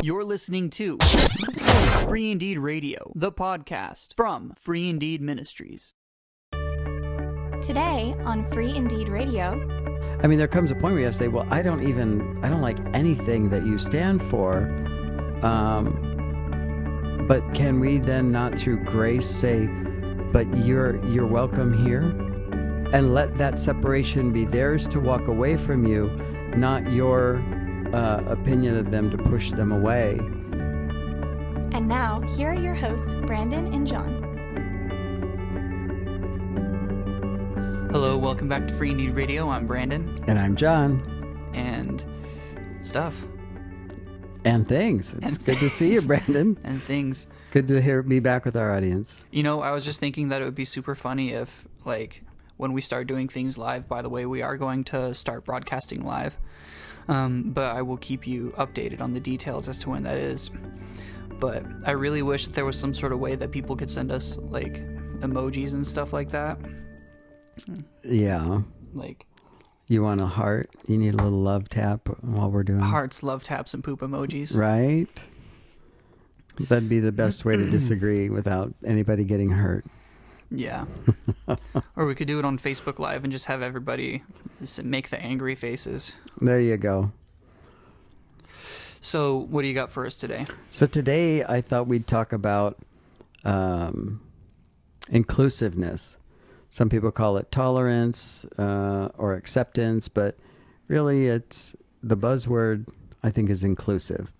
You're listening to Free Indeed Radio, the podcast from Free Indeed Ministries. Today on Free Indeed Radio. I mean, there comes a point where you have to say, well, I don't like anything that you stand for. But can we then not through grace say, but you're welcome here? And let that separation be theirs to walk away from you, not your opinion of them to push them away. And now, here are your hosts, Brandon and John. Hello, welcome back to Free Indeed Radio. I'm Brandon. And I'm John. And stuff. And things. It's good to see you, Brandon. And things. Good to be back with our audience. You know, I was just thinking that it would be super funny if, like, when we start doing things live, by the way, we are going to start broadcasting live. But I will keep you updated on the details as to when that is. But I really wish that there was some sort of way that people could send us, like, emojis and stuff like that. Yeah. Like, you want a heart? You need a little love tap while we're doing hearts, love taps, and poop emojis. Right? That'd be the best way to disagree without anybody getting hurt. Yeah. Or we could do it on Facebook Live and just have everybody make the angry faces. There you go. So what do you got for us today? So today I thought we'd talk about inclusiveness. Some people call it tolerance or acceptance, but really it's the buzzword, I think, is inclusive.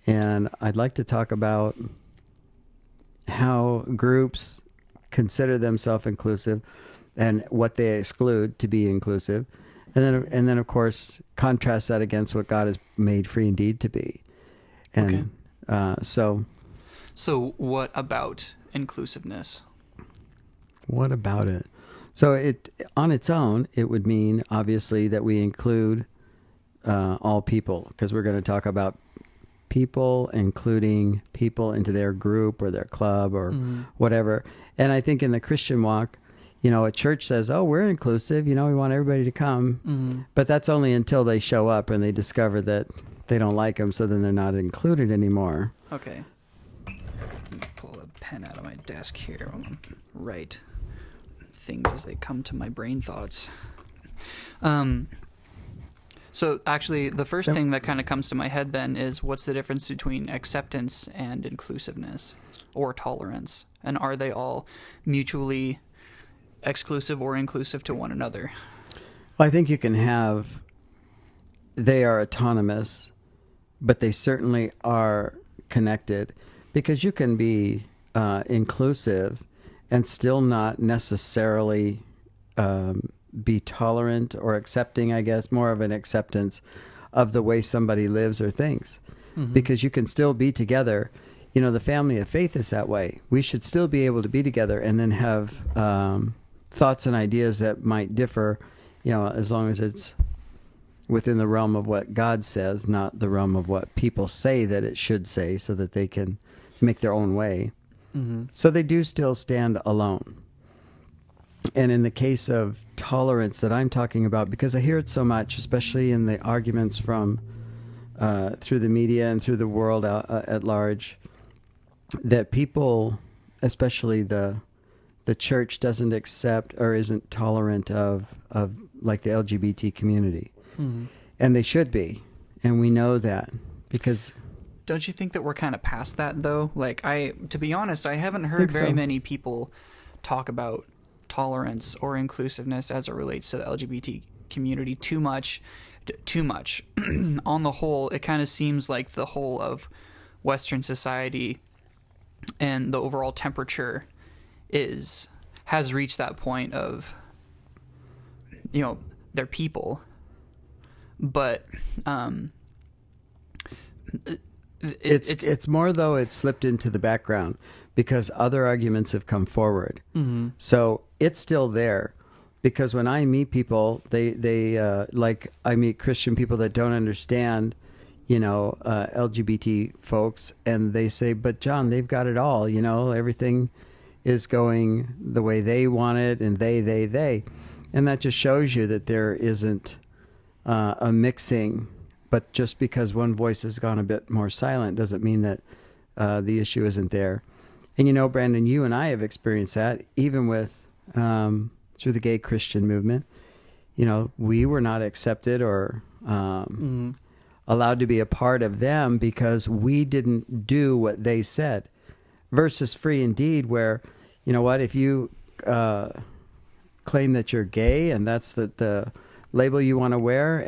And I'd like to talk about how groups consider themselves inclusive and what they exclude to be inclusive. And then of course, contrast that against what God has made free indeed to be. And so what about inclusiveness? What about it? So it on its own, it would mean obviously that we include all people, because we're going to talk about people including people into their group or their club or whatever. And I think in the Christian walk, you know, a church says, oh, we're inclusive, you know, we want everybody to come. But that's only until they show up and they discover that they don't like them, so then they're not included anymore. Okay. Let me pull a pen out of my desk here and write things as they come to my brain thoughts. So actually, the first thing that kind of comes to my head then is, what's the difference between acceptance and inclusiveness or tolerance? And are they all mutually exclusive or inclusive to one another? Well, I think you can have, they are autonomous, but they certainly are connected, because you can be inclusive and still not necessarily be tolerant or accepting, I guess, more of an acceptance of the way somebody lives or thinks. Because you can still be together. You know, the family of faith is that way. We should still be able to be together and then have thoughts and ideas that might differ, you know, as long as it's within the realm of what God says, not the realm of what people say that it should say, so that they can make their own way. So they do still stand alone. And in the case of tolerance that I'm talking about, because I hear it so much, especially in the arguments from through the media and through the world at large, that people, especially the church, doesn't accept or isn't tolerant of like the LGBT community. And they should be. And we know that, because... Don't you think that we're kind of past that, though? Like, to be honest, I haven't heard very many people talk about tolerance or inclusiveness as it relates to the LGBT community too much. On the whole, it kind of seems like the whole of Western society and the overall temperature has reached that point of, you know, they're people, but it's more, though, it's slipped into the background because other arguments have come forward. So it's still there, because when I meet people, they like, I meet Christian people that don't understand, you know, LGBT folks, and they say, but John, they've got it all, you know, everything is going the way they want it, and they. And that just shows you that there isn't a mixing but just because one voice has gone a bit more silent doesn't mean that the issue isn't there. And you know, Brandon, you and I have experienced that even with through the gay Christian movement. You know, we were not accepted or allowed to be a part of them because we didn't do what they said. Versus Free Indeed, where, you know what, if you claim that you're gay and that's the label you want to wear,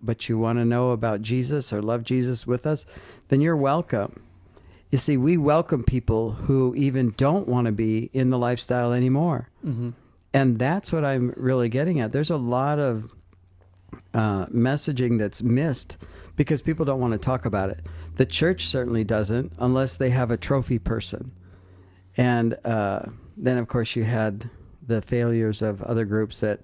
but you want to know about Jesus or love Jesus with us, then you're welcome. You see, we welcome people who even don't want to be in the lifestyle anymore. Mm-hmm. And that's what I'm really getting at. There's a lot of messaging that's missed because people don't want to talk about it. The church certainly doesn't unless they have a trophy person. And then, of course, you had the failures of other groups that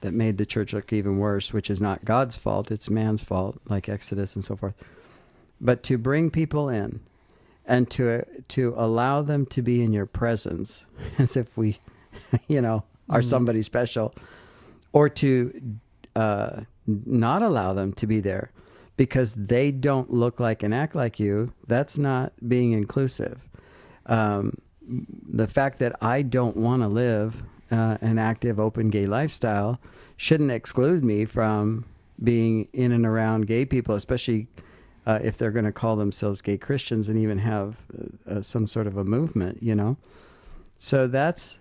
made the church look even worse, which is not God's fault. It's man's fault, like Exodus and so forth. But to bring people in and to allow them to be in your presence as if we, are somebody special, or to not allow them to be there because they don't look like and act like you, that's not being inclusive. The fact that I don't want to live an active, open gay lifestyle shouldn't exclude me from being in and around gay people, especially if they're going to call themselves gay Christians and even have some sort of a movement, So that's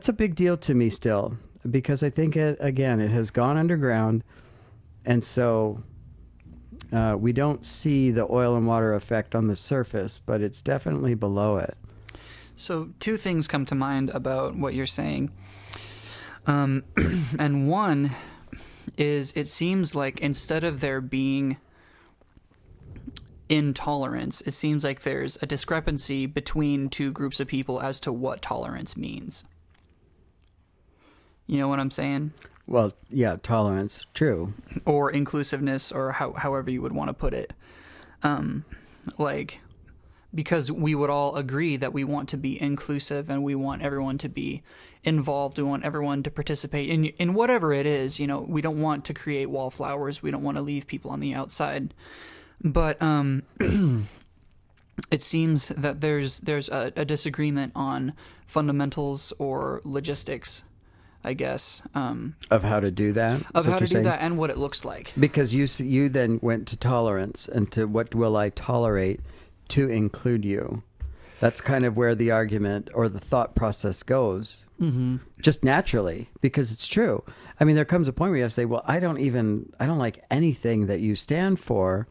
a big deal to me still, because I think it has gone underground, and so we don't see the oil and water effect on the surface, but it's definitely below it. So 2 things come to mind about what you're saying. And one is, it seems like instead of there being intolerance, it seems like there's a discrepancy between 2 groups of people as to what tolerance means. You know what I'm saying? Well, yeah, tolerance, true. Or inclusiveness, or however you would want to put it. Because we would all agree that we want to be inclusive and we want everyone to be involved. We want everyone to participate in whatever it is. We don't want to create wallflowers. We don't want to leave people on the outside. But it seems that there's a disagreement on fundamentals or logistics, I guess. Of how to do that? Of how to do that and what it looks like. Because you then went to tolerance and to what will I tolerate to include you. That's kind of where the argument or the thought process goes. Mm-hmm. Just naturally, because it's true. I mean, there comes a point where you have to say, well, I don't like anything that you stand for.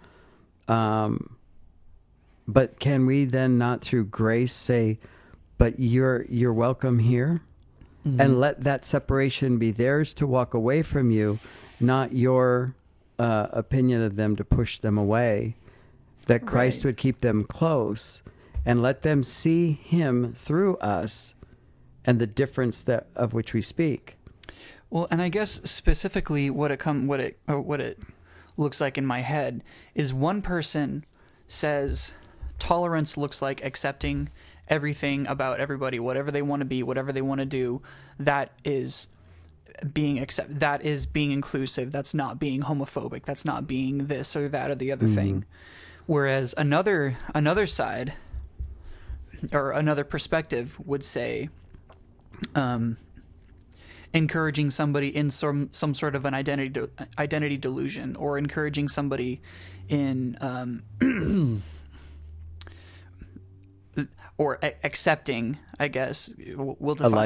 But can we then not through grace say, but you're welcome here? Mm-hmm. And let that separation be theirs to walk away from you, not your opinion of them to push them away. That Christ would keep them close and let them see him through us and the difference of which we speak. Well, and I guess specifically what it looks like in my head is one person says tolerance looks like accepting everything about everybody, whatever they want to be, whatever they want to do. That is being inclusive. That's not being homophobic. That's not being this or that or the other thing. Whereas another side or another perspective would say, encouraging somebody in some sort of an identity delusion, or encouraging somebody in or accepting, I guess we'll define a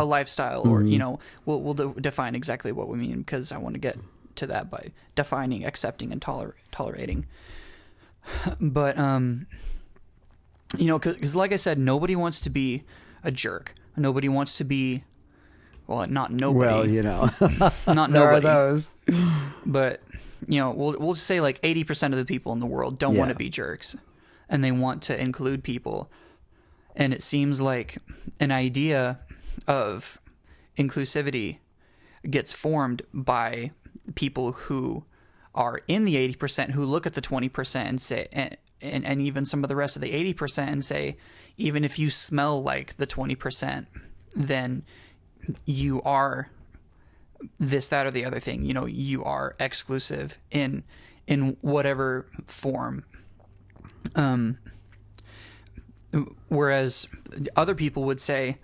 lifestyle, mm-hmm. or we'll define exactly what we mean, because I want to get to that by defining accepting and tolerating. But because like I said, nobody wants to be a jerk. Nobody wants to be, well, not nobody. Well, not there nobody. Are those. But we'll just say like 80% of the people in the world don't want to be jerks, and they want to include people. And it seems like an idea of inclusivity gets formed by people who are in the 80%, who look at the 20% and say, and even some of the rest of the 80% and say, even if you smell like the 20%, then you are this, that, or the other thing. You are exclusive in whatever form. Whereas other people would say,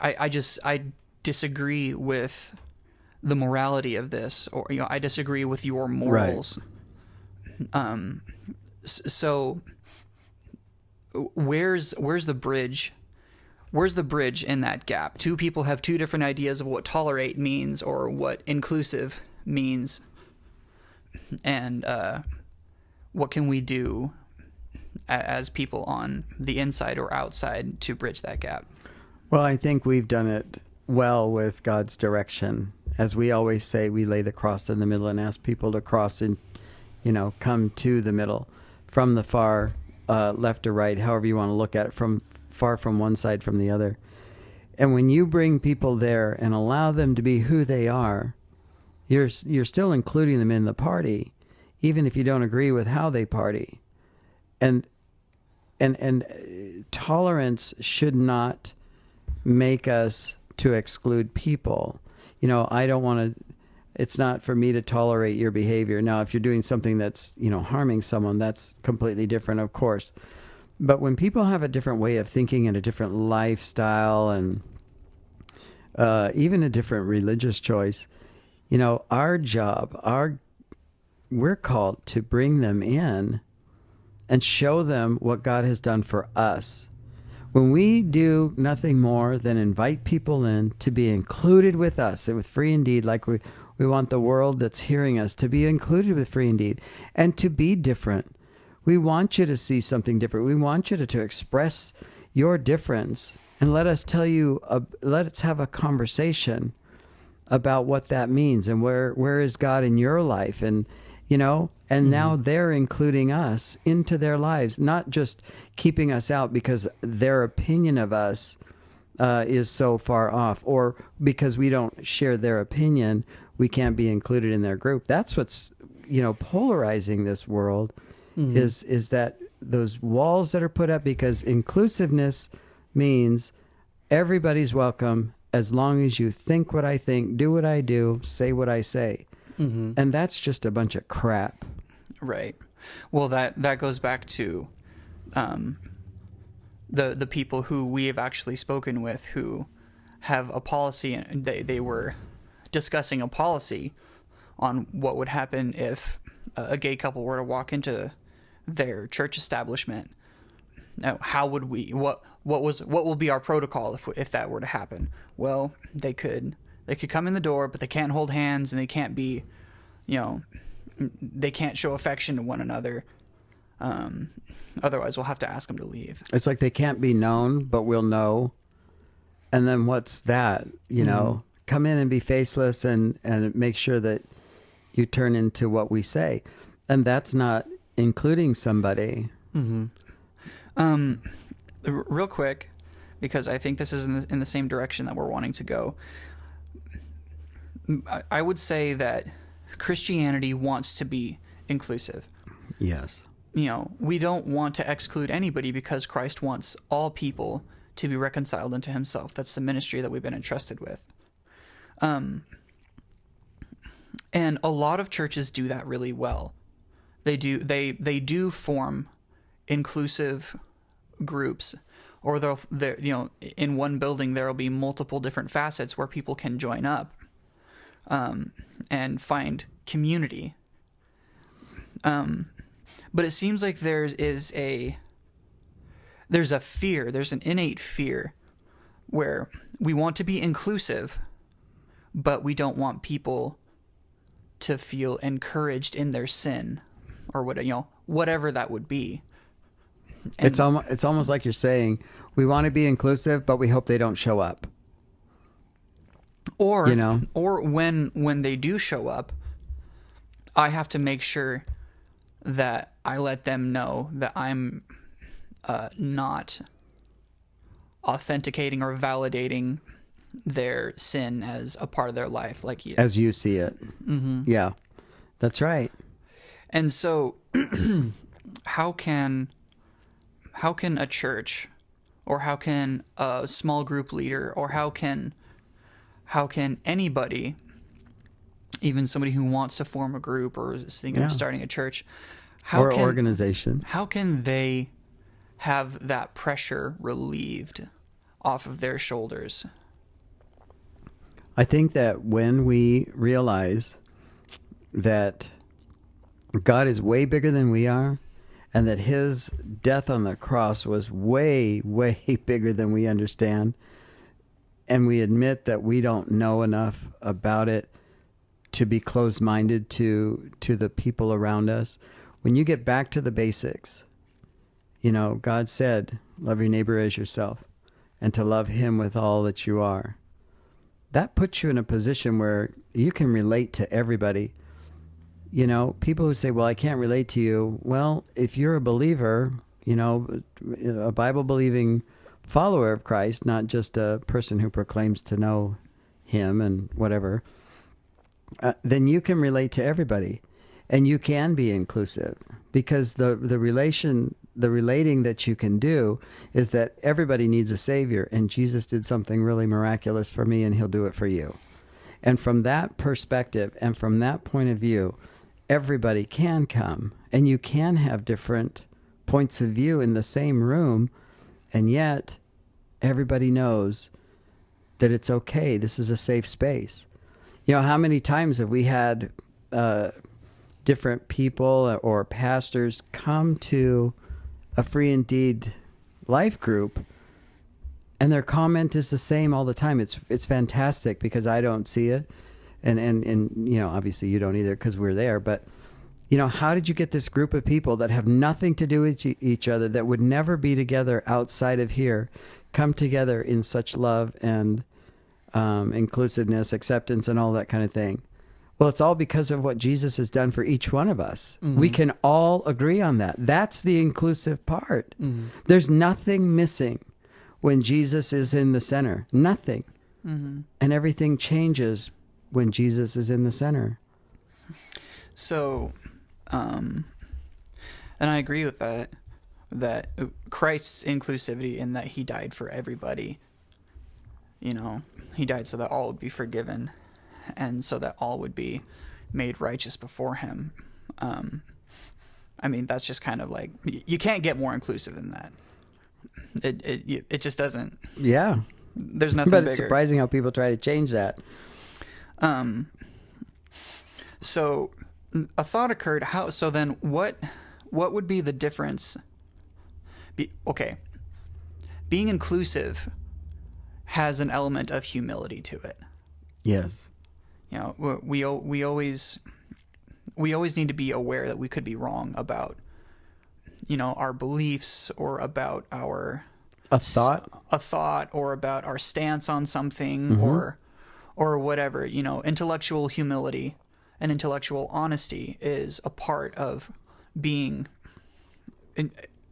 I disagree with the morality of this, or I disagree with your morals. Right. So where's the bridge? Where's the bridge in that gap? Two people have two different ideas of what tolerate means or what inclusive means, and what can we do as people on the inside or outside to bridge that gap? Well, I think we've done it well with God's direction. As we always say, we lay the cross in the middle and ask people to cross and, come to the middle from the far left or right, however you want to look at it, from far from one side from the other. And when you bring people there and allow them to be who they are, you're still including them in the party, even if you don't agree with how they party. And tolerance should not make us to exclude people. I don't want to, it's not for me to tolerate your behavior. Now, if you're doing something that's, harming someone, that's completely different, of course. But when people have a different way of thinking and a different lifestyle and even a different religious choice, our job, we're called to bring them in and show them what God has done for us. When we do nothing more than invite people in to be included with us, and with Free Indeed, like we want the world that's hearing us to be included with Free Indeed and to be different. We want you to see something different. We want you to express your difference, and let us tell you, let's have a conversation about what that means and where is God in your life, and now they're including us into their lives, not just keeping us out because their opinion of us is so far off, or because we don't share their opinion, we can't be included in their group. That's what's, polarizing this world, is that those walls that are put up, because inclusiveness means everybody's welcome as long as you think what I think, do what I do, say what I say. Mm-hmm. And that's just a bunch of crap. Right. Well, that goes back to the people who we have actually spoken with who have a policy, and they were discussing a policy on what would happen if a gay couple were to walk into their church establishment. Now, how would we? What will be our protocol if that were to happen? Well, they could come in the door, but they can't hold hands, and they can't be, they can't show affection to one another. Otherwise, we'll have to ask them to leave. It's like they can't be known, but we'll know. And then what's that? Come in and be faceless and make sure that you turn into what we say. And that's not including somebody. Mm-hmm. Real quick, because I think this is in the same direction that we're wanting to go. I would say that Christianity wants to be inclusive. Yes. We don't want to exclude anybody because Christ wants all people to be reconciled unto himself. That's the ministry that we've been entrusted with. And a lot of churches do that really well. They do form inclusive groups, or they're in one building there will be multiple different facets where people can join up and find community. But it seems like there's a fear, there's an innate fear where we want to be inclusive, but we don't want people to feel encouraged in their sin, or whatever that would be. And it's almost like you're saying, we want to be inclusive, but we hope they don't show up. Or when they do show up, I have to make sure that I let them know that I'm not authenticating or validating their sin as a part of their life, as you see it. Mm-hmm. Yeah, that's right. And so, how can a church, or how can a small group leader, or how can how can anybody, even somebody who wants to form a group or is thinking of starting a church, organization, how can they have that pressure relieved off of their shoulders? I think that when we realize that God is way bigger than we are, and that his death on the cross was way, way bigger than we understand, and we admit that we don't know enough about it to be closed-minded to the people around us. When you get back to the basics, God said, love your neighbor as yourself, and to love him with all that you are. That puts you in a position where you can relate to everybody. People who say, well, I can't relate to you. Well, if you're a believer, a Bible-believing follower of Christ, not just a person who proclaims to know him and whatever, then you can relate to everybody. And you can be inclusive, because the relating that you can do is that everybody needs a savior, and Jesus did something really miraculous for me, and he'll do it for you. And from that perspective and from that point of view, everybody can come, and you can have different points of view in the same room, and yet everybody knows that it's okay. This is a safe space. How many times have we had different people or pastors come to a Free Indeed life group, and their comment is the same all the time. It's fantastic, because I don't see it. And obviously you don't either, because we're there. But, how did you get this group of people that have nothing to do with each other, that would never be together outside of here, come together in such love and inclusiveness, acceptance, and all that kind of thing? Well, it's all because of what Jesus has done for each one of us. Mm-hmm. We can all agree on that. That's the inclusive part. Mm-hmm. There's nothing missing when Jesus is in the center. Nothing. Mm-hmm. And everything changes when Jesus is in the center. So, and I agree with that Christ's inclusivity, in that he died for everybody. He died so that all would be forgiven, and so that all would be made righteous before him. That's just kind of like, you can't get more inclusive than that. It just doesn't. Yeah. There's nothing But bigger. It's surprising how people try to change that. So a thought occurred. So then what would be the difference? Being inclusive has an element of humility to it. Yes. We always need to be aware that we could be wrong about, our beliefs, or about a thought, or about our stance on something, mm-hmm. or whatever. Intellectual humility and intellectual honesty is a part of being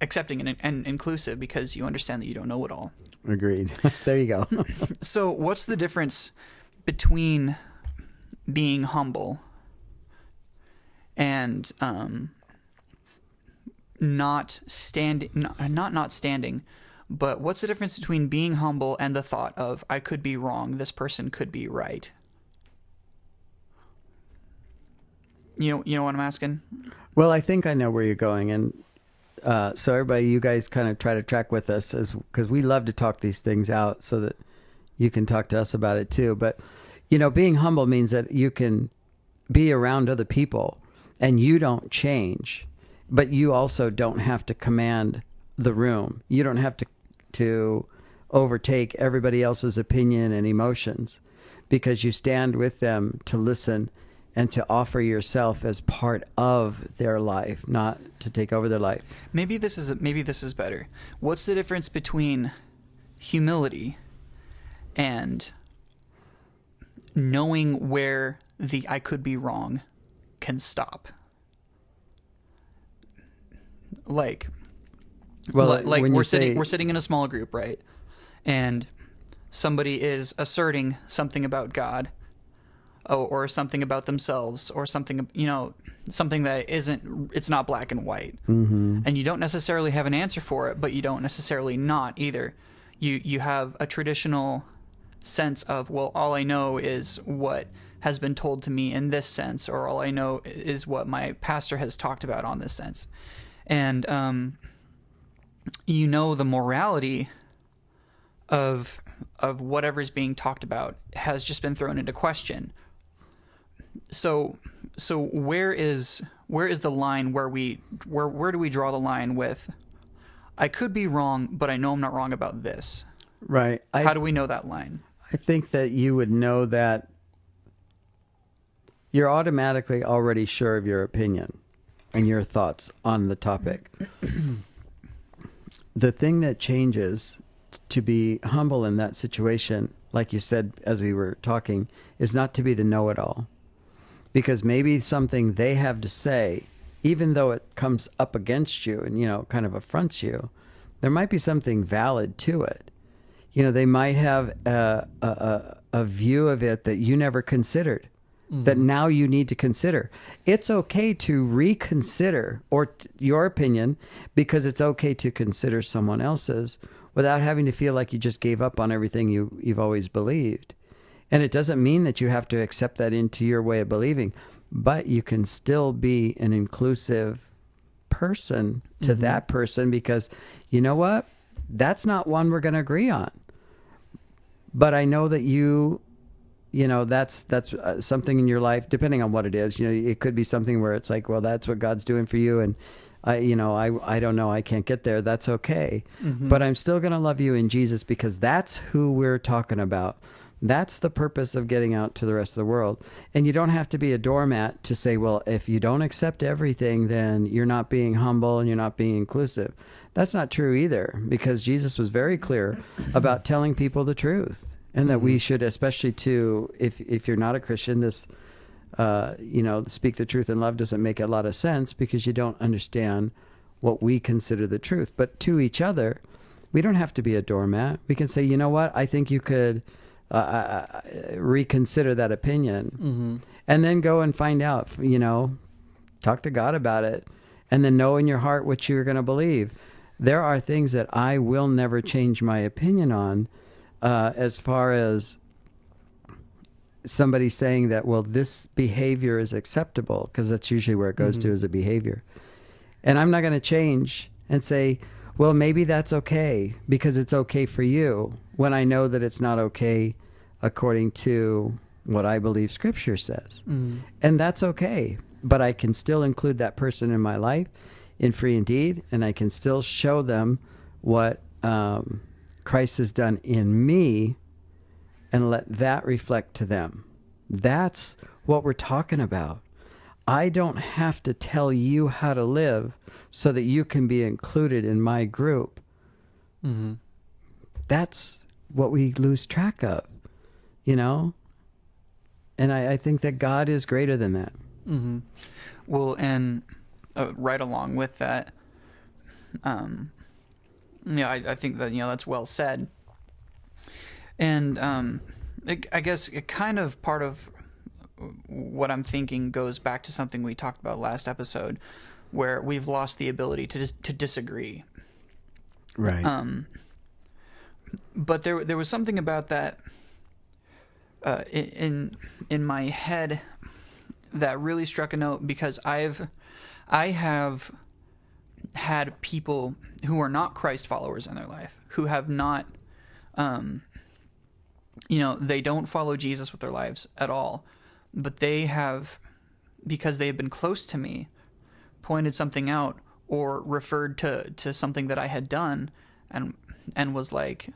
accepting and inclusive, because you understand that you don't know it all. Agreed. There you go. So what's the difference between being humble and not standing, but what's the difference between being humble and the thought of, I could be wrong, this person could be right? You know what I'm asking? Well, I think I know where you're going, and so everybody, you guys kind of try to track with us, because we love to talk these things out so that you can talk to us about it too. But being humble means that you can be around other people and you don't change, but you also don't have to command the room. You don't have to overtake everybody else's opinion and emotions, because you stand with them to listen and to offer yourself as part of their life, not to take over their life. Maybe this is better. What's the difference between humility and knowing where the I could be wrong can stop? Like we're sitting in a small group, right? And somebody is asserting something about God, or something about themselves, or something, something that it's not black and white. Mm-hmm. And you don't necessarily have an answer for it, but you don't necessarily not either. You have a traditional sense of, well, all I know is what has been told to me in this sense, or all I know is what my pastor has talked about on this sense. And, the morality of whatever's being talked about has just been thrown into question. So where is the line where do we draw the line with, I could be wrong, but I know I'm not wrong about this? Right. How do we know that line? I think that you would know that you're automatically already sure of your opinion and your thoughts on the topic. The thing that changes to be humble in that situation, like you said as we were talking, is not to be the know-it-all. Because maybe something they have to say, even though it comes up against you and, kind of affronts you, there might be something valid to it. They might have a view of it that you never considered, that now you need to consider. It's okay to reconsider your opinion, because it's okay to consider someone else's without having to feel like you just gave up on everything you've always believed. And it doesn't mean that you have to accept that into your way of believing, but you can still be an inclusive person to that person, because you know what? That's not one we're going to agree on. But I know that that's something in your life, depending on what it is. It could be something where it's like, well, that's what God's doing for you, and I don't know, I can't get there. That's okay. But I'm still going to love you in Jesus, because that's who we're talking about. That's the purpose of getting out to the rest of the world. And you don't have to be a doormat to say, well, if you don't accept everything, then you're not being humble and you're not being inclusive. That's not true either, because Jesus was very clear about telling people the truth, and that we should, especially if you're not a Christian, this, speak the truth in love doesn't make a lot of sense, because you don't understand what we consider the truth. But to each other, we don't have to be a doormat. We can say, you know what, I think you could reconsider that opinion, and then go and find out, talk to God about it, and then know in your heart what you're going to believe. There are things that I will never change my opinion on, as far as somebody saying that, well, this behavior is acceptable, because that's usually where it goes to, as a behavior. And I'm not going to change and say, well, maybe that's okay because it's okay for you, when I know that it's not okay according to what I believe Scripture says. And that's okay. But I can still include that person in my life in Free Indeed, and I can still show them what Christ has done in me, and let that reflect to them. That's what we're talking about. I don't have to tell you how to live so that you can be included in my group. That's what we lose track of, And I think that God is greater than that. Well, and right along with that, I think that, that's well said. And I guess it kind of part of what I'm thinking goes back to something we talked about last episode, where we've lost the ability to disagree. Right. But there was something about that in my head that really struck a note, because I have had people who are not Christ followers in their life, who have not, they don't follow Jesus with their lives at all, but they have, because they have been close to me, pointed something out or referred to something that I had done, and was like,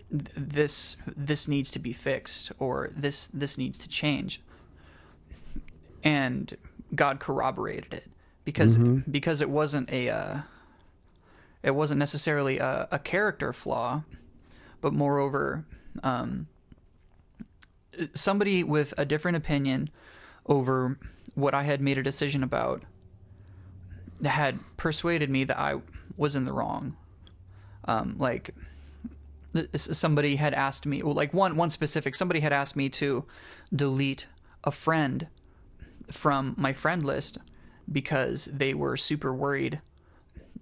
this needs to be fixed, or this needs to change. And God corroborated it, because it wasn't necessarily a character flaw, but moreover, somebody with a different opinion over what I had made a decision about had persuaded me that I was in the wrong. Somebody had asked me, one specific, somebody had asked me to delete a friend from my friend list, because they were super worried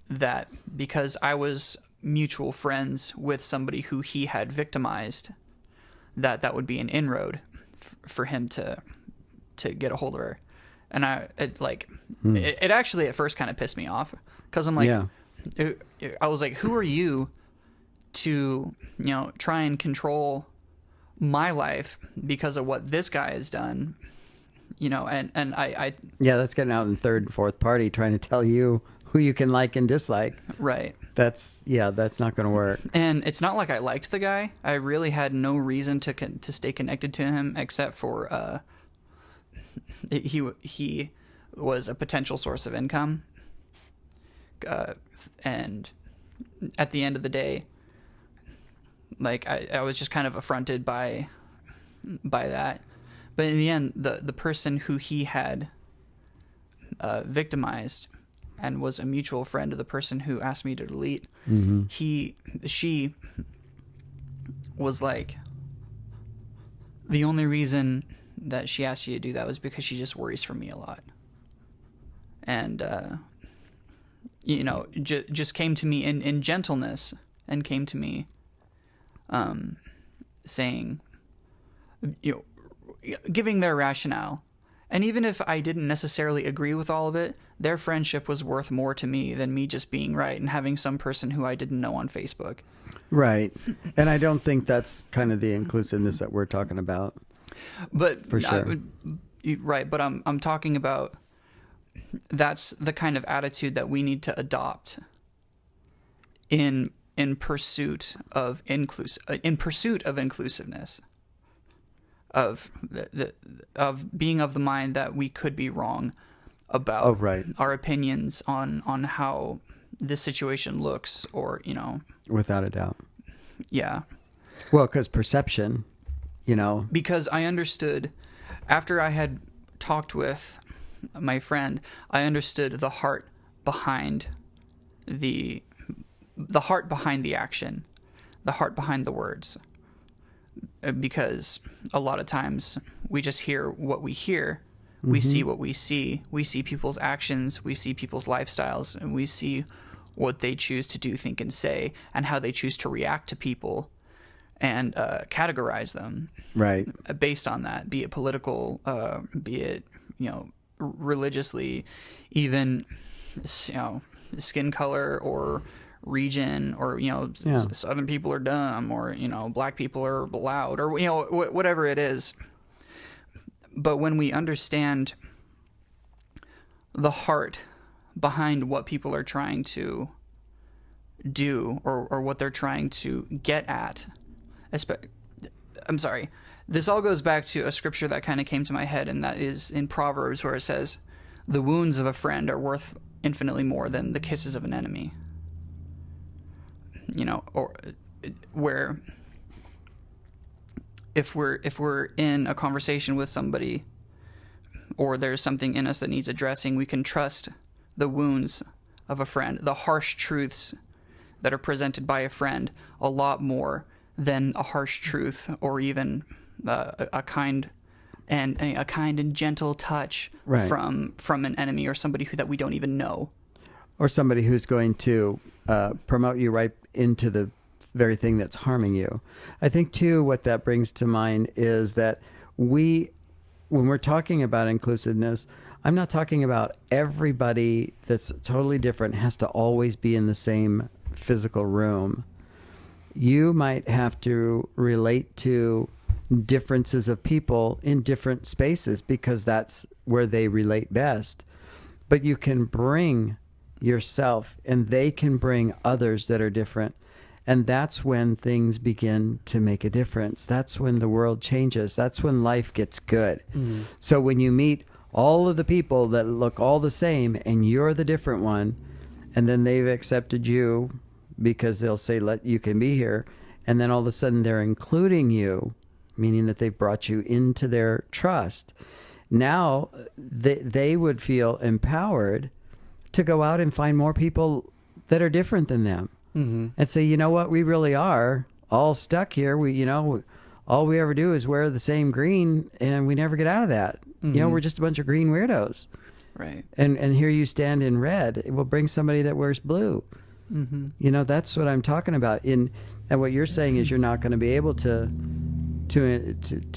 that because I was mutual friends with somebody who he had victimized, that would be an inroad for him to get a hold of her. And it actually at first kind of pissed me off, because I'm like, I was like, who are you to, try and control my life because of what this guy has done, and I that's getting out in third and fourth party trying to tell you who you can like and dislike. Right. That's not going to work. And it's not like I liked the guy. I really had no reason to stay connected to him, except for he was a potential source of income. And at the end of the day, like I was just kind of affronted by that. But in the end, the person who he had victimized and was a mutual friend of the person who asked me to delete, she was like, the only reason that she asked you to do that was because she just worries for me a lot. And, just came to me in gentleness, and came to me saying, giving their rationale. And even if I didn't necessarily agree with all of it, their friendship was worth more to me than me just being right and having some person who I didn't know on Facebook. Right. And I don't think that's kind of the inclusiveness that we're talking about. But for sure. Right. But I'm talking about, that's the kind of attitude that we need to adopt in pursuit of inclusiveness. Of being of the mind that we could be wrong about our opinions on how this situation looks, or without a doubt. Yeah. Well, because perception, because I understood, after I had talked with my friend, I understood the heart behind the action, the heart behind the words. Because a lot of times we just hear what we hear, we see what we see people's actions, we see people's lifestyles, and we see what they choose to do, think, and say, and how they choose to react to people, and categorize them based on that, be it political, be it religiously, even skin color or region, or Southern people are dumb, or black people are loud, or whatever it is. But when we understand the heart behind what people are trying to do, or what they're trying to get at, I'm sorry, this all goes back to a scripture that kind of came to my head, and that is in Proverbs, where it says, the wounds of a friend are worth infinitely more than the kisses of an enemy. Or where if we're in a conversation with somebody, or there's something in us that needs addressing, we can trust the wounds of a friend, the harsh truths that are presented by a friend, a lot more than a harsh truth, or even a kind and gentle touch from an enemy, or somebody that we don't even know, or somebody who's going to promote you right into the very thing that's harming you. I think too, what that brings to mind is that when we're talking about inclusiveness, I'm not talking about everybody that's totally different has to always be in the same physical room. You might have to relate to differences of people in different spaces, because that's where they relate best. But you can bring yourself, and they can bring others that are different, and that's when things begin to make a difference. That's when the world changes. That's when life gets good. So when you meet all of the people that look all the same, and you're the different one, and then they've accepted you because they'll say, you can be here, and then all of a sudden they're including you, meaning that they've brought you into their trust. Now they would feel empowered to go out and find more people that are different than them, and say, you know what, we really are all stuck here. All we ever do is wear the same green, and we never get out of that. We're just a bunch of green weirdos. Right. And here you stand in red. We'll bring somebody that wears blue. You know, that's what I'm talking about. And what you're saying is you're not going to be able to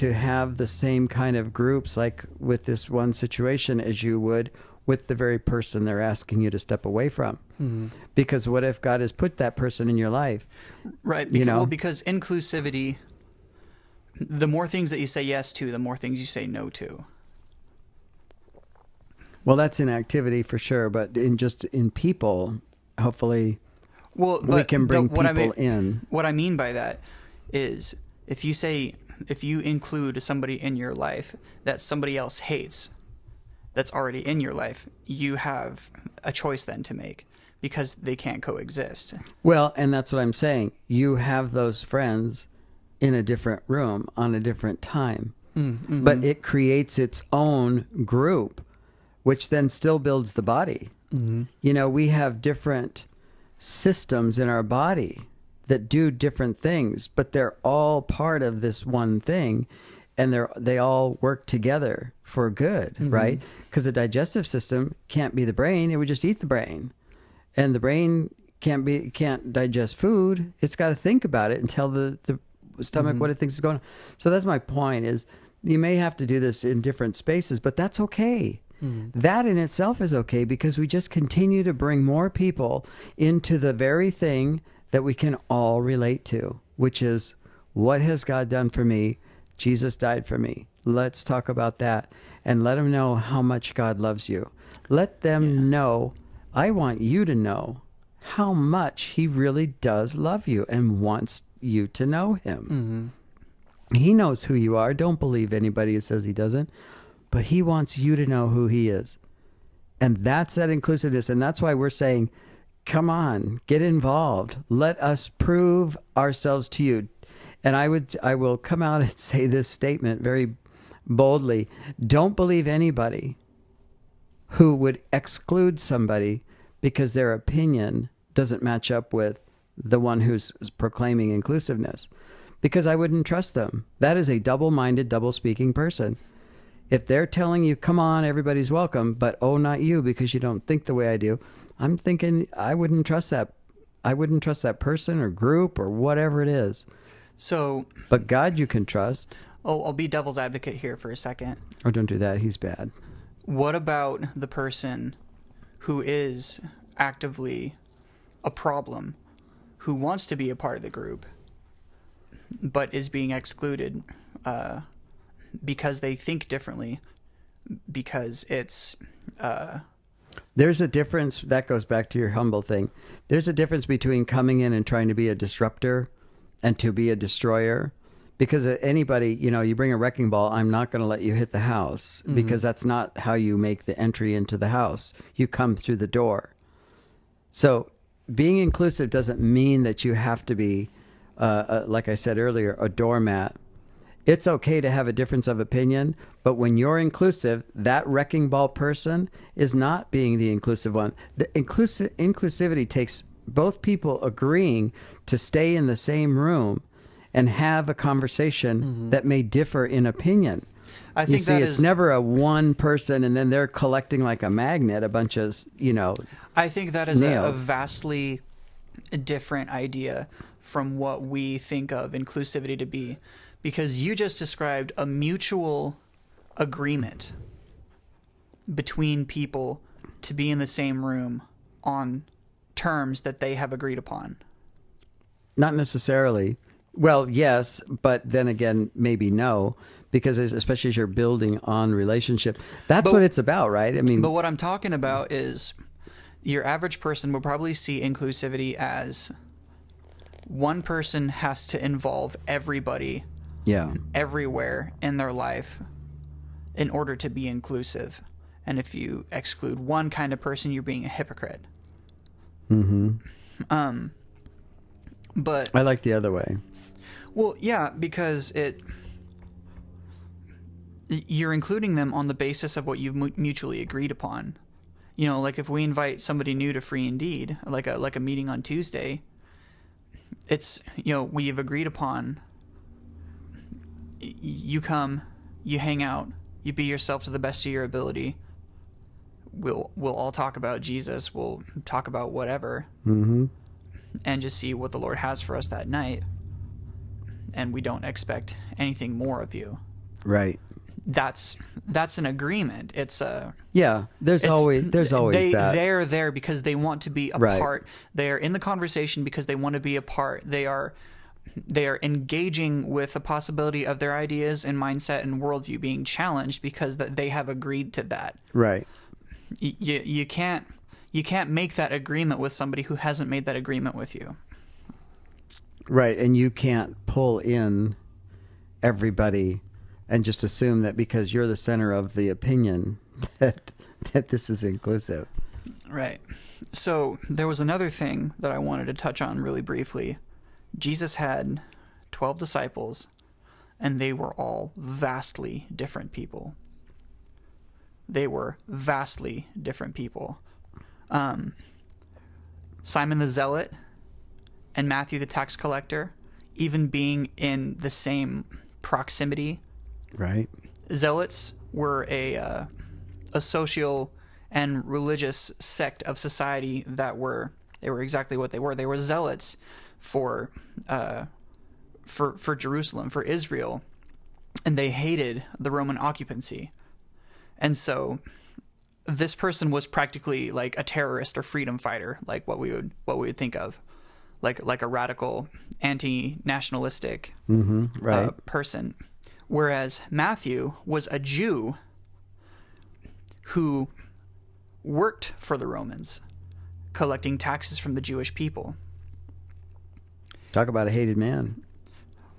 have the same kind of groups like with this one situation as you would with the very person they're asking you to step away from. Because what if God has put that person in your life? Right. Because inclusivity, the more things that you say yes to, the more things you say no to. Well, that's in activity for sure, but in people, hopefully we can bring people in. What I mean by that is if you include somebody in your life that somebody else hates that's already in your life, you have a choice then to make because they can't coexist. Well, and that's what I'm saying. You have those friends in a different room on a different time, but it creates its own group, which then still builds the body. You know, we have different systems in our body that do different things, but they're all part of this one thing, and they all work together for good, right? Because the digestive system can't be the brain; it would just eat the brain, and the brain can't digest food. It's got to think about it and tell the stomach what it thinks is going on. So that's my point: is you may have to do this in different spaces, but that's okay. That in itself is okay because we just continue to bring more people into the very thing that we can all relate to, which is, what has God done for me? Jesus died for me. Let's talk about that and let them know how much God loves you. Let them know, I want you to know how much he really does love you and wants you to know him. He knows who you are. Don't believe anybody who says he doesn't. But he wants you to know who he is. And that's that inclusiveness. And that's why we're saying, come on, get involved. Let us prove ourselves to you. And I will come out and say this statement very boldly. Don't believe anybody who would exclude somebody because their opinion doesn't match up with the one who's proclaiming inclusiveness. Because I wouldn't trust them. That is a double-minded, double-speaking person. If they're telling you, come on, everybody's welcome, but oh, not you because you don't think the way I do, I'm thinking I wouldn't trust that. I wouldn't trust that person or group or whatever it is. So, but God you can trust. Oh, I'll be devil's advocate here for a second. Oh, don't do that. He's bad. What about the person who is actively a problem, who wants to be a part of the group, but is being excluded because they think differently, because it's... There's a difference. That goes back to your humble thing. There's a difference between coming in and trying to be a disruptor and to be a destroyer. Because anybody, you bring a wrecking ball, I'm not going to let you hit the house because that's not how you make the entry into the house. You come through the door. So being inclusive doesn't mean that you have to be, like I said earlier, a doormat. It's okay to have a difference of opinion, but when you're inclusive, that wrecking ball person is not being the inclusive one. The inclusivity takes both people agreeing to stay in the same room and have a conversation that may differ in opinion. I think it's never a one person and then they're collecting like a magnet, a bunch of, I think that is a nails. vastly different idea from what we think of inclusivity to be. Because you just described a mutual agreement between people to be in the same room on terms that they have agreed upon. Not necessarily. Well, yes, but then again, maybe no, because especially as you're building on relationship, that's what it's about, right? I mean, but what I'm talking about is your average person will probably see inclusivity as one person has to involve everybody everywhere in their life in order to be inclusive. And if you exclude one kind of person, you're being a hypocrite. But I like the other way. Well, yeah, because you're including them on the basis of what you've mutually agreed upon. Like if we invite somebody new to Free Indeed, like a meeting on Tuesday, it's, we've agreed upon. You come, you hang out, you be yourself to the best of your ability. We'll all talk about Jesus. We'll talk about whatever. and just see what the Lord has for us that night, and we don't expect anything more of you. Right. That's an agreement. There's always that. They're there because they want to be a Right. part. They're in the conversation because they want to be a part. They are engaging with the possibility of their ideas and mindset and worldview being challenged because that they have agreed to that. Right. You can't make that agreement with somebody who hasn't made that agreement with you. Right, and you can't pull in everybody and just assume that because you're the center of the opinion that this is inclusive. Right. So there was another thing that I wanted to touch on really briefly. Jesus had 12 disciples, and they were all vastly different people. They were vastly different people. Simon the Zealot and Matthew the tax collector, even being in the same proximity. Right. Zealots were a social and religious sect of society they were exactly what they were. They were zealots for Jerusalem, for Israel, and they hated the Roman occupancy. And so this person was practically like a terrorist or freedom fighter, like what we would think of, like a radical anti-nationalistic person. Whereas Matthew was a Jew who worked for the Romans, collecting taxes from the Jewish people. Talk about a hated man.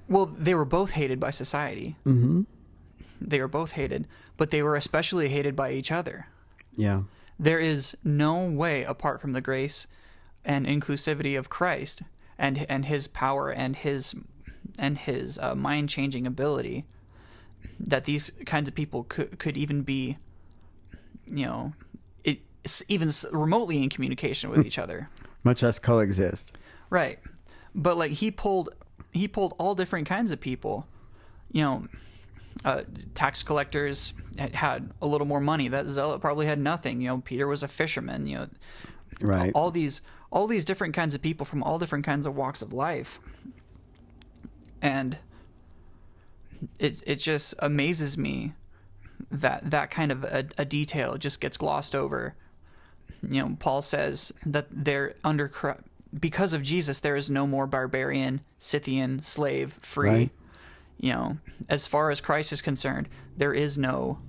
Well, they were both hated by society. Mm-hmm. They were both hated, but they were especially hated by each other. Yeah. There is no way apart from the grace and inclusivity of Christ and his power and his mind-changing ability that these kinds of people could even be, even remotely in communication with each other. Much less coexist. Right. But like he pulled all different kinds of people. Tax collectors had a little more money. That zealot probably had nothing. Peter was a fisherman. Right. All these different kinds of people from all different kinds of walks of life. And it just amazes me that kind of a detail just gets glossed over. Paul says that because of Jesus, there is no more barbarian, Scythian, slave, free. Right. As far as Christ is concerned, there is no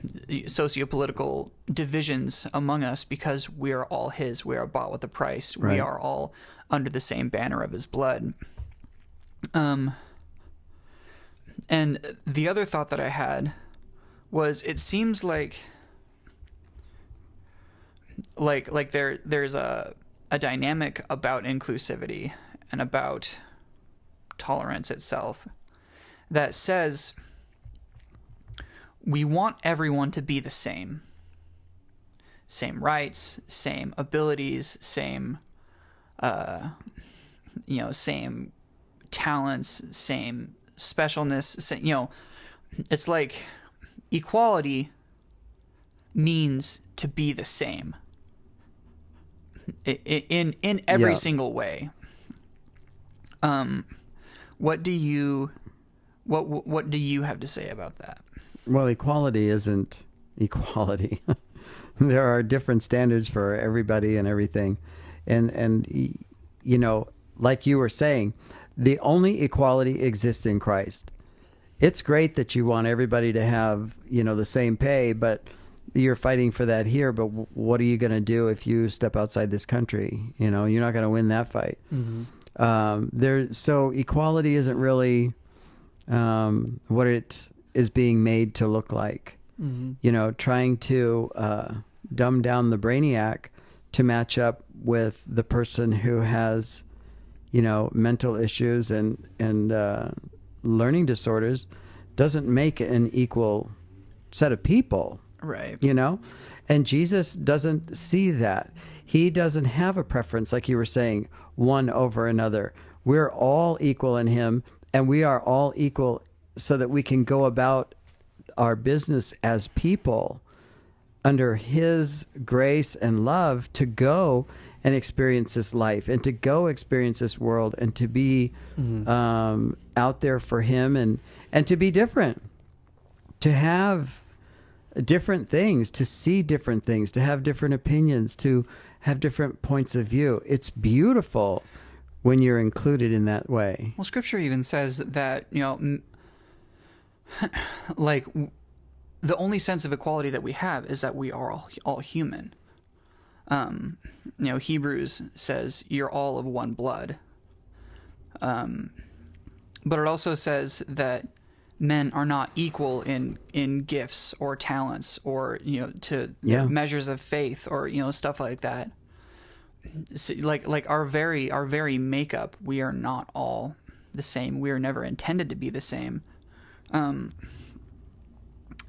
sociopolitical divisions among us because we are all his. We are bought with a price. Right. We are all under the same banner of his blood. And the other thought that I had was it seems like there's a dynamic about inclusivity and about tolerance itself that says we want everyone to be the same rights, same abilities, same same talents, same specialness. It's like equality means to be the same in every single way. What do you have to say about that? Well, equality isn't equality. There are different standards for everybody and everything. And like you were saying, the only equality exists in Christ. It's great that you want everybody to have, the same pay, but you're fighting for that here. But what are you going to do if you step outside this country? You're not going to win that fight. Mm-hmm. So equality isn't really what it is being made to look like. Mm-hmm. Trying to dumb down the brainiac to match up with the person who has, mental issues and learning disorders doesn't make an equal set of people. Right. And Jesus doesn't see that. He doesn't have a preference, like you were saying, one over another. We're all equal in him, and we are all equal so that we can go about our business as people under his grace and love to go and experience this life, and to go experience this world, and to be out there for him, and to be different, to have different things, to see different things, to have different opinions, to have different points of view. It's beautiful when you're included in that way. Well, Scripture even says that, like, the only sense of equality that we have is that we are all human. Hebrews says you're all of one blood. But it also says that men are not equal in gifts or talents or, to measures of faith or, stuff like that. So, like our very makeup, we are not all the same. We are never intended to be the same. And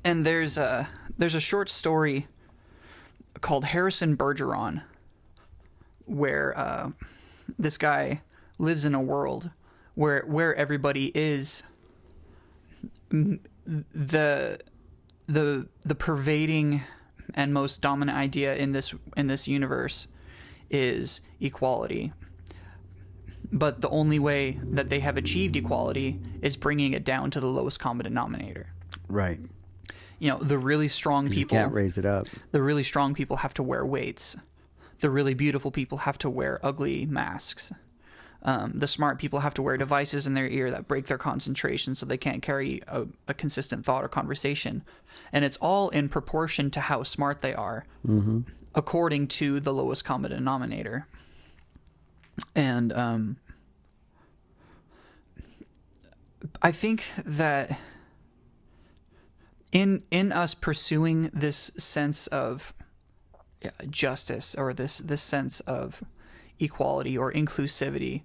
there's a short story called Harrison Bergeron, where this guy lives in a world where everybody is the pervading and most dominant idea in this universe is equality. But the only way that they have achieved equality is bringing it down to the lowest common denominator. Right. The really strong people... You can't raise it up. The really strong people have to wear weights. The really beautiful people have to wear ugly masks. The smart people have to wear devices in their ear that break their concentration so they can't carry a consistent thought or conversation. And it's all in proportion to how smart they are, according to the lowest common denominator. And I think that in us pursuing this sense of justice, or this sense of equality or inclusivity,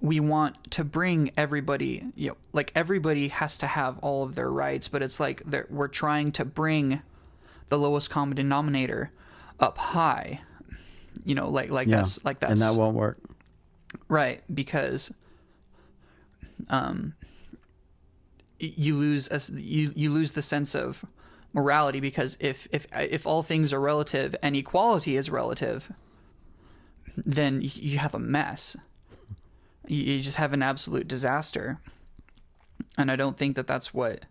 we want to bring everybody, like everybody has to have all of their rights, but it's like we're trying to bring the lowest common denominator up high, that's and that won't work, right? Because you lose the sense of morality, because if all things are relative and equality is relative, then you have a mess. You just have an absolute disaster. And I don't think that's what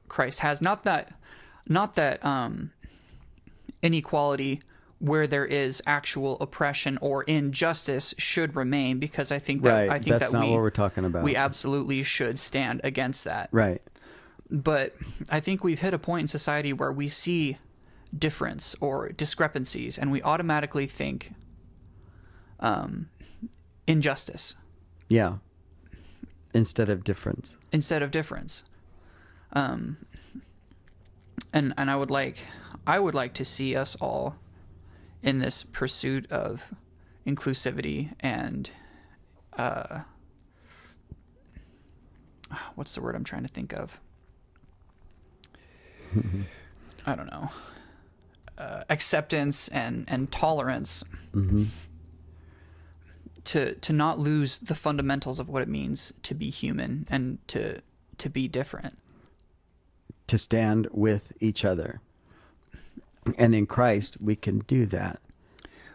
Christ has. Not that inequality where there is actual oppression or injustice should remain, because I think that that's not what we're talking about. We absolutely should stand against that. Right. But I think we've hit a point in society where we see difference or discrepancies and we automatically think injustice. Yeah. Instead of difference. And I would like to see us all in this pursuit of inclusivity and what's the word I'm trying to think of? I don't know. Acceptance and tolerance. To not lose the fundamentals of what it means to be human and to be different. To stand with each other. And in Christ, we can do that.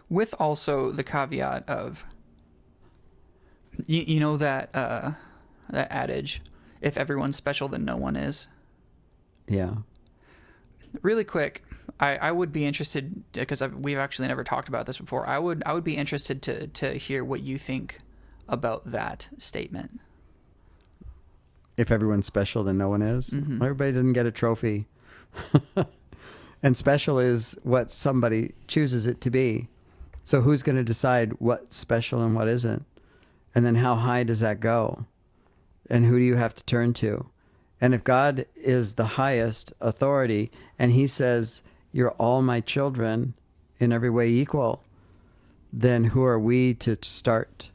With also the caveat of, that adage, if everyone's special, then no one is. Yeah. Really quick, I would be interested, because we've actually never talked about this before. I would be interested to hear what you think about that statement. If everyone's special, then no one is. Mm-hmm. Everybody doesn't get a trophy. And special is what somebody chooses it to be. So who's going to decide what's special and what isn't? And then how high does that go? And who do you have to turn to? And if God is the highest authority and he says, you're all my children in every way equal, then who are we to start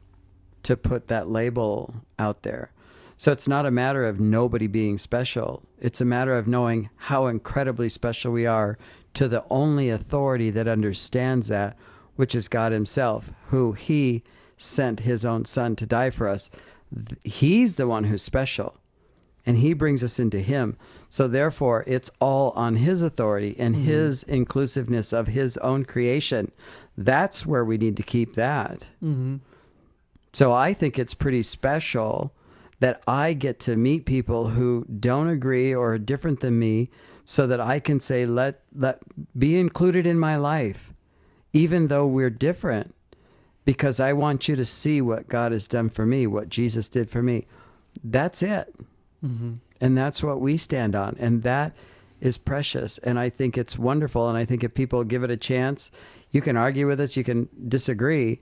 to put that label out there? So it's not a matter of nobody being special. It's a matter of knowing how incredibly special we are to the only authority that understands that, which is God himself, who he sent his own son to die for us. He's the one who's special. and he brings us into him. So therefore, it's all on his authority and his inclusiveness of his own creation. That's where we need to keep that. So I think it's pretty special that I get to meet people who don't agree or are different than me, so that I can say, let be included in my life, even though we're different, because I want you to see what God has done for me, what Jesus did for me. That's it. And that's what we stand on. And that is precious. And I think it's wonderful. And I think if people give it a chance, you can argue with us, you can disagree,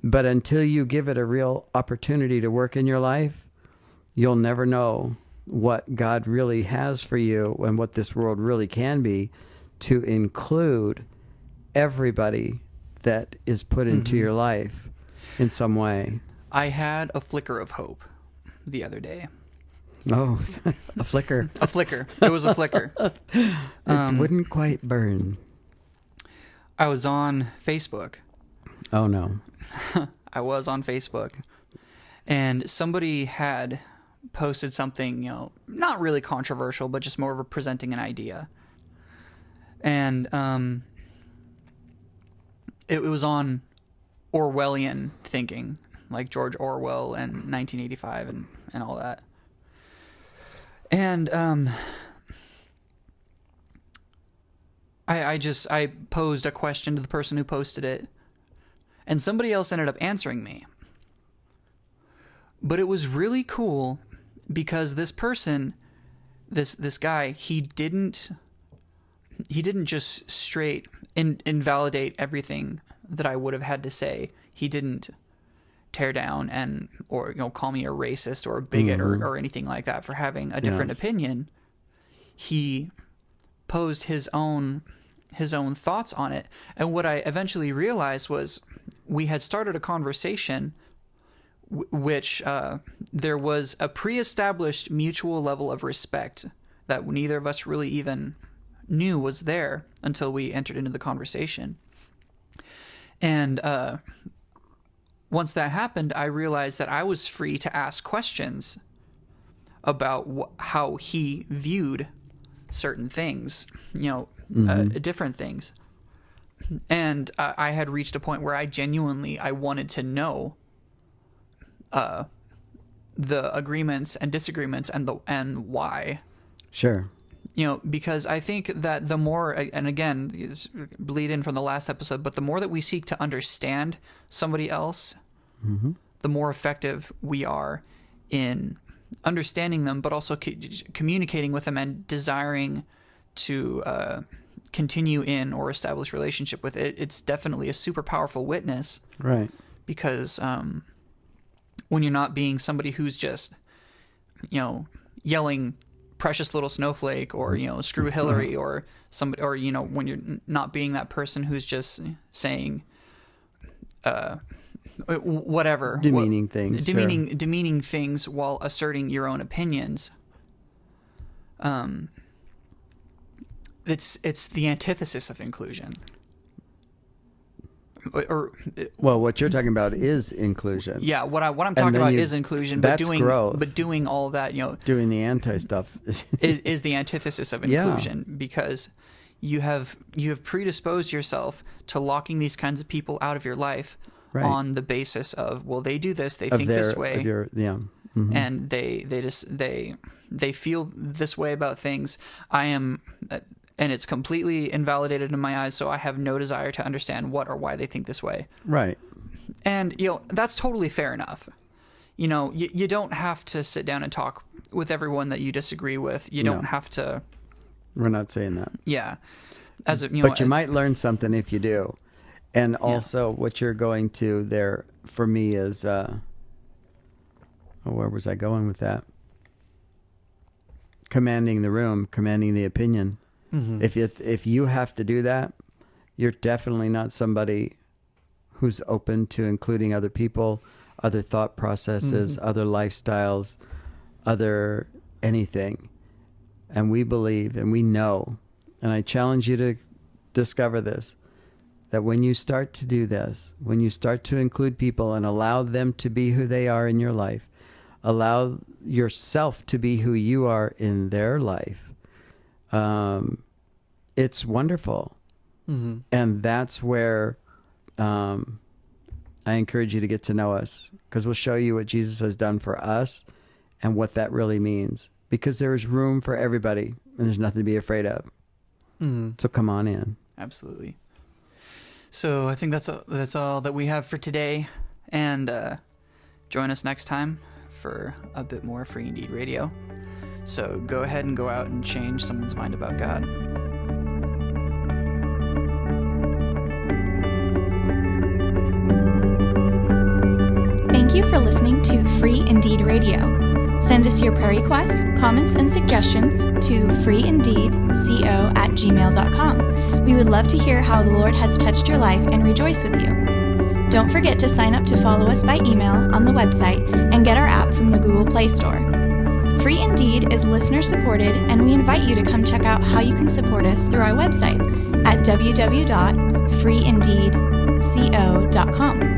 but until you give it a real opportunity to work in your life, you'll never know what God really has for you and what this world really can be, to include everybody that is put into your life in some way. I had a flicker of hope the other day. Oh, a flicker. A flicker. It was a flicker. It wouldn't quite burn. I was on Facebook. Oh, no. I was on Facebook. And somebody had posted something, not really controversial, but just more of a presenting an idea. And it was on Orwellian thinking, like George Orwell and 1985 and all that. And I posed a question to the person who posted it, and somebody else ended up answering me. But it was really cool because this person, this guy, he didn't just straight invalidate everything that I would have had to say. He didn't tear down or call me a racist or a bigot or anything like that for having a different opinion. He posed his own thoughts on it. And what I eventually realized was we had started a conversation which there was a pre-established mutual level of respect that neither of us really even knew was there until we entered into the conversation. And once that happened, I realized that I was free to ask questions about how he viewed certain things, different things. And I had reached a point where I wanted to know the agreements and disagreements and why. Sure. Because I think that the more, and again, bleed in from the last episode, but the more that we seek to understand somebody else, the more effective we are in understanding them, but also communicating with them and desiring to continue in or establish relationship with it. It's definitely a super powerful witness. Right. Because when you're not being somebody who's just, yelling precious little snowflake or, screw Hillary or somebody, or, when you're not being that person who's just saying, whatever. Demeaning things. Demeaning things while asserting your own opinions. It's the antithesis of inclusion. Well, what you're talking about is inclusion. Yeah, what I'm talking about is inclusion, but doing all of that, doing the anti stuff is the antithesis of inclusion, because you have predisposed yourself to locking these kinds of people out of your life on the basis of, well, they do this, they think this way, and they feel this way about things. And it's completely invalidated in my eyes, so I have no desire to understand what or why they think this way. Right. And, that's totally fair enough. You don't have to sit down and talk with everyone that you disagree with. You don't have to... We're not saying that. Yeah. But you might learn something if you do. And also what you're going to there for me is... where was I going with that? Commanding the room, commanding the opinion. If you have to do that, you're definitely not somebody who's open to including other people, other thought processes, other lifestyles, other anything. And we believe and we know, and I challenge you to discover this, that when you start to do this, when you start to include people and allow them to be who they are in your life, allow yourself to be who you are in their life, it's wonderful. Mm-hmm. And that's where I encourage you to get to know us, because we'll show you what Jesus has done for us and what that really means, because there's room for everybody and there's nothing to be afraid of. Mm-hmm. So come on in. Absolutely. So I think that's all that we have for today, and join us next time for a bit more Free Indeed Radio. So go ahead and go out and change someone's mind about God. Thank you for listening to Free Indeed Radio. Send us your prayer requests, comments, and suggestions to freeindeedco@gmail.com. We would love to hear how the Lord has touched your life and rejoice with you. Don't forget to sign up to follow us by email on the website and get our app from the Google Play Store. Free Indeed is listener-supported, and we invite you to come check out how you can support us through our website at www.freeindeedco.com.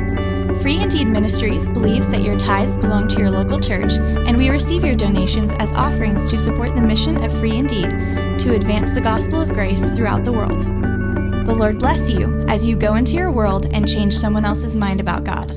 Free Indeed Ministries believes that your tithes belong to your local church, and we receive your donations as offerings to support the mission of Free Indeed to advance the gospel of grace throughout the world. The Lord bless you as you go into your world and change someone else's mind about God.